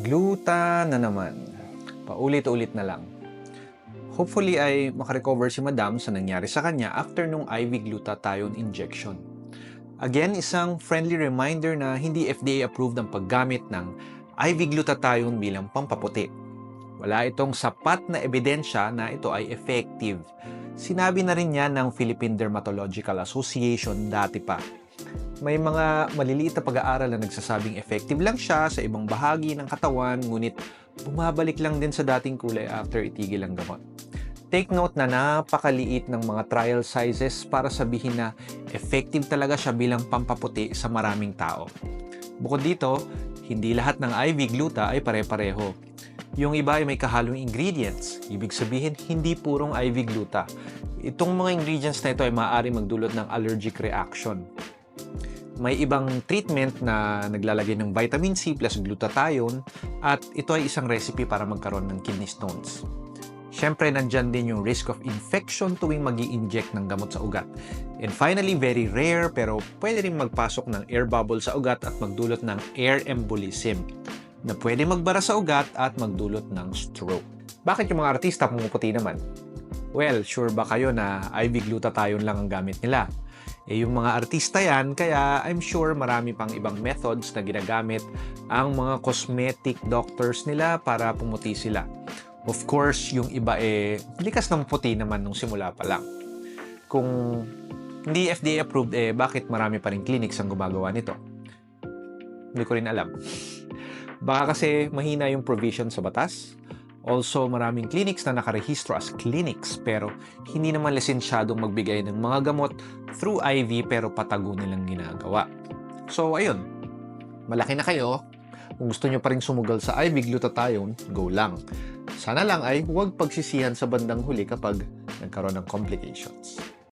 Gluta na naman. Paulit-ulit na lang. Hopefully ay makarecover si Madam sa nangyari sa kanya after nung IV glutathione injection. Again, isang friendly reminder na hindi FDA approved ang paggamit ng IV glutathione bilang pampaputi. Wala itong sapat na ebidensya na ito ay effective. Sinabi na rin yan ng Philippine Dermatological Association dati pa. May mga maliliit na pag-aaral na nagsasabing effective lang siya sa ibang bahagi ng katawan, ngunit bumabalik lang din sa dating kulay after itigil ang gamot. Take note na napakaliit ng mga trial sizes para sabihin na effective talaga siya bilang pampaputi sa maraming tao. Bukod dito, hindi lahat ng IV gluta ay pare-pareho. Yung iba ay may kahalong ingredients, ibig sabihin hindi purong IV gluta. Itong mga ingredients na ito ay maaaring magdulot ng allergic reaction. May ibang treatment na naglalagay ng vitamin C plus glutathione at ito ay isang recipe para magkaroon ng kidney stones. Siyempre, nandyan din yung risk of infection tuwing mag-i-inject ng gamot sa ugat. And finally, very rare pero pwede rin magpasok ng air bubble sa ugat at magdulot ng air embolism na pwede magbara sa ugat at magdulot ng stroke. Bakit yung mga artista pumuputi naman? Well, sure ba kayo na IV glutathione lang ang gamit nila? Yung mga artista yan, kaya I'm sure marami pang ibang methods na ginagamit ang mga cosmetic doctors nila para pumuti sila. Of course, yung iba likas ng puti naman nung simula pa lang. Kung hindi FDA approved, bakit marami pa rin clinics ang gumagawa nito? Hindi ko rin alam. Baka kasi mahina yung provision sa batas. Also, maraming clinics na nakarehistro as clinics pero hindi naman lisensyadong magbigay ng mga gamot through IV pero patago nilang ginagawa. So, ayun. Malaki na kayo. Kung gusto nyo pa rin sumugal sa IV glutathione, go lang. Sana lang ay huwag pagsisihan sa bandang huli kapag nagkaroon ng complications.